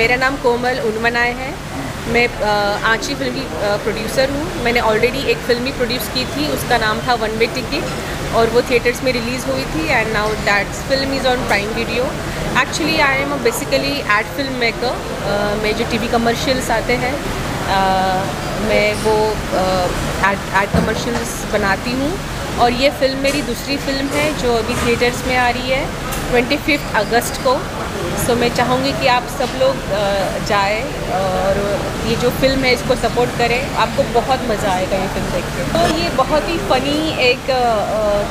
मेरा नाम कोमल उनमनाय है। मैं आंची फिल्म की प्रोड्यूसर हूँ। मैंने ऑलरेडी एक फिल्म ही प्रोड्यूस की थी, उसका नाम था वन वे टिकट और वो थिएटर्स में रिलीज़ हुई थी and now that film is on prime video. Actually I am basically ad film maker. मैं जो टीवी कमर्शियल्स आते हैं मैं वो एड कमर्शियल्स बनाती हूँ और ये फ़िल्म मेरी दूसरी फ़िल्म है जो अभी थिएटर्स में आ रही है 25 अगस्त को। सो मैं चाहूँगी कि आप सब लोग जाएं और ये जो फ़िल्म है इसको सपोर्ट करें। आपको बहुत मज़ा आएगा ये फ़िल्म देख के। तो ये बहुत ही फ़नी एक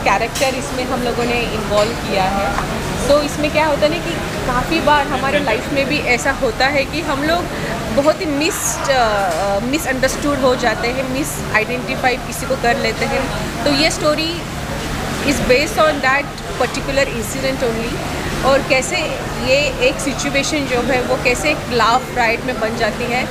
कैरेक्टर इसमें हम लोगों ने इन्वॉल्व किया है। सो इसमें क्या होता है ना कि काफ़ी बार हमारे लाइफ में भी ऐसा होता है कि हम लोग बहुत ही मिसअंडरस्टूड हो जाते हैं, मिस आइडेंटिफाई किसी को कर लेते हैं। तो ये story is based on that particular incident only और कैसे ये एक सिचुएशन जो है वो कैसे एक लाफ राइड में बन जाती है।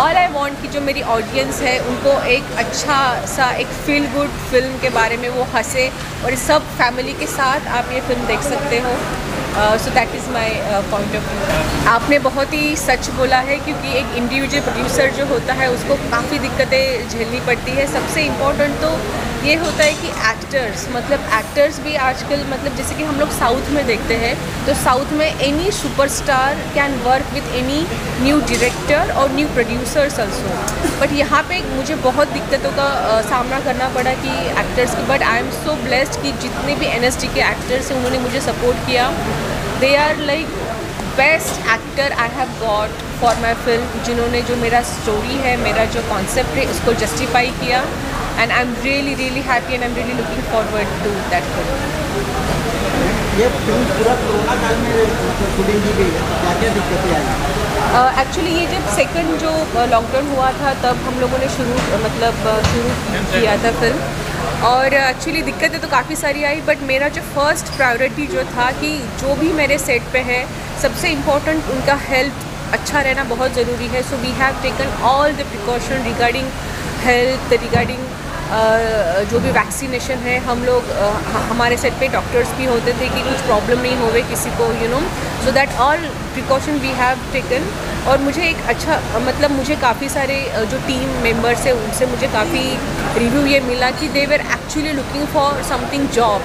ऑल आई वांट कि जो मेरी ऑडियंस है उनको एक अच्छा सा एक फील गुड फिल्म के बारे में वो हंसे और सब फैमिली के साथ आप ये फिल्म देख सकते हो। So that is my point of view. आपने बहुत ही सच बोला है क्योंकि एक इंडिविजुअल प्रोड्यूसर जो होता है उसको काफ़ी दिक्कतें झेलनी पड़ती है। सबसे इम्पोर्टेंट तो ये होता है कि एक्टर्स भी आजकल जैसे कि हम लोग साउथ में देखते हैं तो साउथ में any superstar can work with any new director और न्यू प्रोड्यूसर्स ऑल्सो। बट यहाँ पे मुझे बहुत दिक्कतों का सामना करना पड़ा कि एक्टर्स की। But I am so blessed कि जितने भी NSD के एक्टर्स हैं उन्होंने मुझे सपोर्ट किया। They are like best actor I have got for my film, जिन्होंने जो मेरा स्टोरी है, मेरा जो कॉन्सेप्ट है उसको जस्टिफाई किया and I am really happy and I am really looking forward to that film. ये फिल्म पूरा कोरोना काल में शूटिंग की गई है, क्या क्या दिक्कतें आई? एक्चुअली ये जब सेकंड जो लॉकडाउन हुआ था तब हम लोगों ने शुरू किया था फिल्म और एक्चुअली दिक्कतें तो काफ़ी सारी आई। बट मेरा जो फर्स्ट प्रायोरिटी जो था कि जो भी मेरे सेट पे है सबसे इम्पोर्टेंट उनका हेल्थ अच्छा रहना बहुत ज़रूरी है। So we have taken all the precaution regarding health, regarding जो भी वैक्सीनेशन है। हम लोग हमारे सेट पे डॉक्टर्स भी होते थे कि कुछ प्रॉब्लम नहीं होवे किसी को, so that all precaution we have taken. और मुझे एक अच्छा मुझे काफ़ी सारे जो टीम मेंबर्स हैं उनसे मुझे काफ़ी रिव्यू ये मिला कि they were actually looking for something job,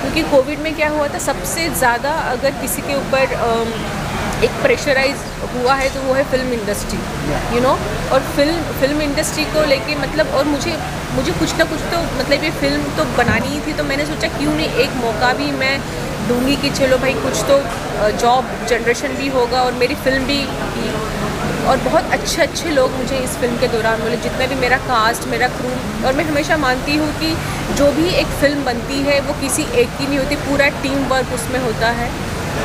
क्योंकि कोविड में क्या हुआ था सबसे ज़्यादा अगर किसी के ऊपर एक प्रेशराइज हुआ है तो वो है फिल्म इंडस्ट्री, और फिल्म इंडस्ट्री को लेके और मुझे कुछ ना कुछ तो ये फिल्म तो बनानी ही थी। तो मैंने सोचा क्यों नहीं एक मौका भी मैं दूंगी कि चलो भाई कुछ तो जॉब जनरेशन भी होगा और मेरी फिल्म भी की। और बहुत अच्छे लोग मुझे इस फिल्म के दौरान बोले, जितना भी मेरा कास्ट, मेरा क्रू। और मैं हमेशा मानती हूँ कि जो भी एक फ़िल्म बनती है वो किसी एक की नहीं होती, पूरा टीम वर्क उसमें होता है।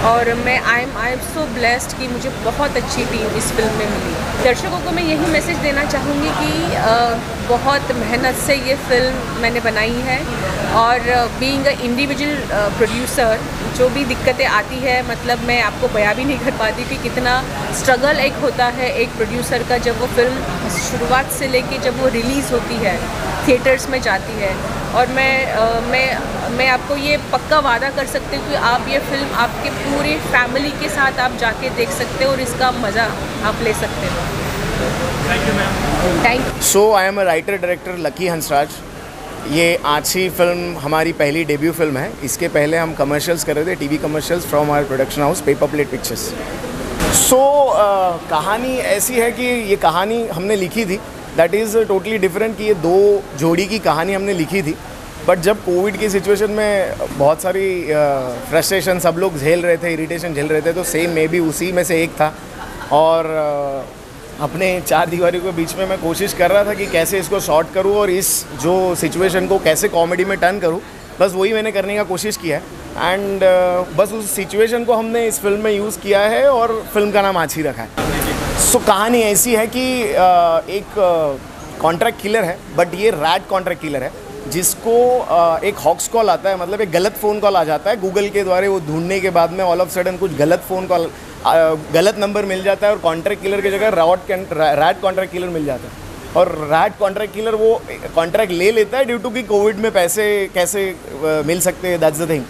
और मैं आई एम सो ब्लेस्ड कि मुझे बहुत अच्छी टीम इस फिल्म में मिली। दर्शकों को मैं यही मैसेज देना चाहूँगी कि बहुत मेहनत से ये फिल्म मैंने बनाई है और बीइंग अ इंडिविजुअल प्रोड्यूसर जो भी दिक्कतें आती है मैं आपको बयां भी नहीं कर पाती कि कितना स्ट्रगल एक होता है एक प्रोड्यूसर का जब वो फिल्म शुरुआत से लेके जब वो रिलीज़ होती है, थिएटर्स में जाती है। और मैं आपको ये पक्का वादा कर सकती हूँ कि आप ये फिल्म आपके पूरे फैमिली के साथ आप जाके देख सकते हो और इसका मज़ा आप ले सकते हो। Thank you ma'am. Thank you. So I am a writer director lucky Hansraj. ये आंची फिल्म हमारी पहली डेब्यू फिल्म है। इसके पहले हम कमर्शियल्स कर रहे थे, TV commercials from our production house paper plate pictures. So कहानी ऐसी है कि ये कहानी हमने लिखी थी, दैट इज़ टोटली डिफरेंट कि ये दो जोड़ी की कहानी हमने लिखी थी। बट जब कोविड की सिचुएशन में बहुत सारी फ्रस्ट्रेशन सब लोग झेल रहे थे, इरिटेशन झेल रहे थे, तो सेम मैं भी उसी में से एक था। और अपने चार दीवारों के बीच में मैं कोशिश कर रहा था कि कैसे इसको शॉर्ट करूं और इस जो सिचुएशन को कैसे कॉमेडी में टर्न करूं, बस वही मैंने करने का कोशिश किया है। एंड बस उस सिचुएशन को हमने इस फिल्म में यूज़ किया है और फिल्म का नाम आंची रखा है। सो कहानी ऐसी है कि एक कॉन्ट्रैक्ट किलर है, बट ये रैट कॉन्ट्रैक्ट किलर है जिसको एक हॉक्स कॉल आता है, एक गलत फ़ोन कॉल आ जाता है गूगल के द्वारा। वो ढूंढने के बाद में ऑल ऑफ सडन कुछ गलत फ़ोन कॉल, गलत नंबर मिल जाता है और कॉन्ट्रैक्ट किलर की जगह रैट कॉन्ट्रैक्ट किलर मिल जाता है। और रैट कॉन्ट्रैक्ट किलर वो कॉन्ट्रैक्ट ले लेता है ड्यू टू कि कोविड में पैसे कैसे मिल सकते हैं, दैट्स द थिंग।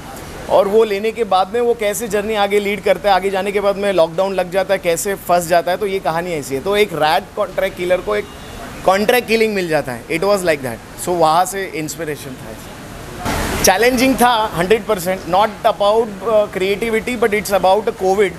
और वो लेने के बाद में वो कैसे जर्नी आगे लीड करता है, आगे जाने के बाद में लॉकडाउन लग जाता है, कैसे फंस जाता है, तो ये कहानी ऐसी है। तो एक रैट कॉन्ट्रैक्ट किलर को एक कॉन्ट्रैक्ट किलिंग मिल जाता है, इट वाज लाइक दैट। सो वहाँ से इंस्पिरेशन था। चैलेंजिंग था 100%, not about creativity but it's about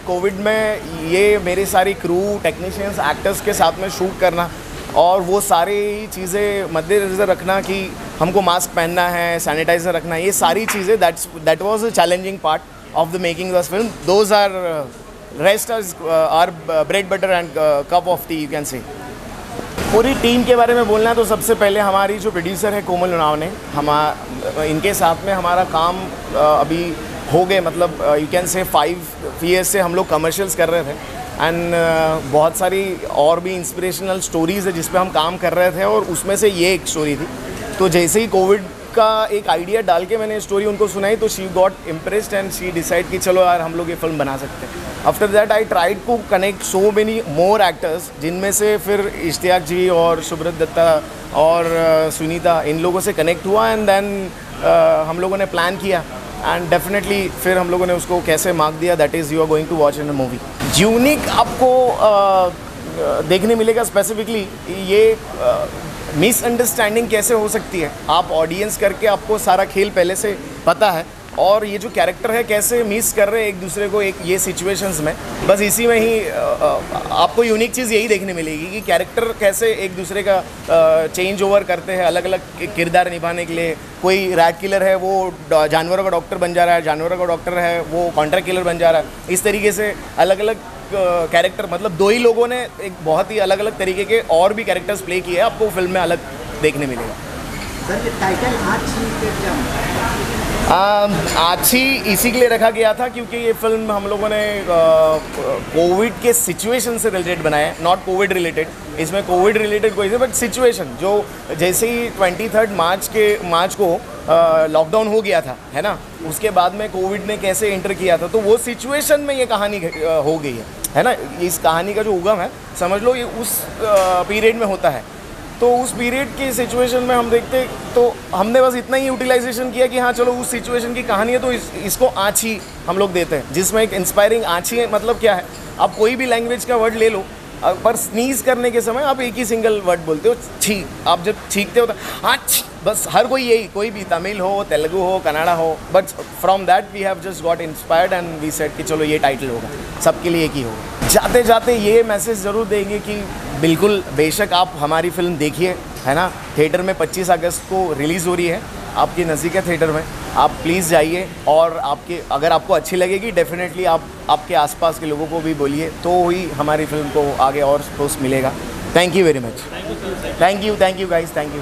Covid में ये मेरे सारी क्रू, टेक्नीशियंस, एक्टर्स के साथ में शूट करना और वो सारी चीज़ें मद्देनज़र रखना कि हमको मास्क पहनना है, सैनिटाइज़र रखना है, ये सारी चीज़ें that was a challenging part of the making this film. Those are rest are bread butter and cup of tea, you can say. पूरी टीम के बारे में बोलना है तो सबसे पहले हमारी जो प्रोड्यूसर है कोमल उरांव ने, इनके साथ में हमारा काम अभी हो गए, मतलब यू कैन से 5 ईयर्स से हम लोग कमर्शियल्स कर रहे थे एंड बहुत सारी और भी इंस्पिरेशनल स्टोरीज़ है जिस पे हम काम कर रहे थे और उसमें से ये एक स्टोरी थी। तो जैसे ही कोविड का एक आइडिया डाल के मैंने स्टोरी उनको सुनाई तो she got impressed and she decide कि चलो यार हम लोग ये फिल्म बना सकते हैं। After that I tried to connect so many more actors, जिनमें से फिर इश्तियाक जी और सुब्रत दत्ता और सुनीता, इन लोगों से कनेक्ट हुआ एंड देन हम लोगों ने प्लान किया एंड डेफिनेटली फिर हम लोगों ने उसको कैसे मार्क दिया, that is you are going to watch in a movie. Unique आपको देखने मिलेगा स्पेसिफिकली ये मिसअंडरस्टैंडिंग कैसे हो सकती है। आप ऑडियंस करके आपको सारा खेल पहले से पता है और ये जो कैरेक्टर है कैसे मिस कर रहे हैं एक दूसरे को एक ये सिचुएशंस में, बस इसी में ही आपको यूनिक चीज़ यही देखने मिलेगी कि कैरेक्टर कैसे एक दूसरे का चेंज ओवर करते हैं अलग अलग किरदार निभाने के लिए। कोई रैट किलर है वो जानवरों का डॉक्टर बन जा रहा है, जानवरों का डॉक्टर है वो कॉन्ट्रैक्ट किलर बन जा रहा है। इस तरीके से अलग अलग कैरेक्टर, मतलब 2 ही लोगों ने एक बहुत ही अलग अलग तरीके के और भी कैरेक्टर्स प्ले किए हैं, आपको फिल्म में अलग देखने मिलेगा। सर ये टाइटल आछी के क्या? आछी इसी के लिए रखा गया था क्योंकि ये फिल्म हम लोगों ने कोविड के सिचुएशन से रिलेटेड बनाया है, नॉट कोविड रिलेटेड। इसमें कोविड रिलेटेड कोई नहीं, बट सिचुएशन जो जैसे ही 23 मार्च को लॉकडाउन हो गया था, है ना, उसके बाद में कोविड ने कैसे एंटर किया था, तो वो सिचुएशन में ये कहानी हो गई है ना। इस कहानी का जो उगम है समझ लो ये उस पीरियड में होता है। तो उस पीरियड की सिचुएशन में हम देखते तो हमने बस इतना ही यूटिलाइजेशन किया कि हाँ चलो उस सिचुएशन की कहानी है तो इसको आछी हम लोग देते हैं, जिसमें एक इंस्पायरिंग आछी है। मतलब क्या है, आप कोई भी लैंग्वेज का वर्ड ले लो, पर स्नीज़ करने के समय आप एक ही सिंगल वर्ड बोलते हो, छी। आप जब छींकते हो तो आछ, बस हर कोई यही, कोई भी तमिल हो, तेलुगु हो, कन्नड़ा हो, but from that we have just got inspired and we said कि चलो ये टाइटल होगा, सबके लिए एक ही होगा। जाते जाते ये मैसेज ज़रूर देंगे कि बिल्कुल बेशक आप हमारी फिल्म देखिए, है ना। थिएटर में 25 अगस्त को रिलीज़ हो रही है, आपके नज़दीक है थिएटर में, आप प्लीज़ जाइए और अगर आपको अच्छी लगेगी डेफिनेटली आप आपके आसपास के लोगों को भी बोलिए, तो ही हमारी फिल्म को आगे और पोस्ट मिलेगा। Thank you very much. Thank you guys, thank you.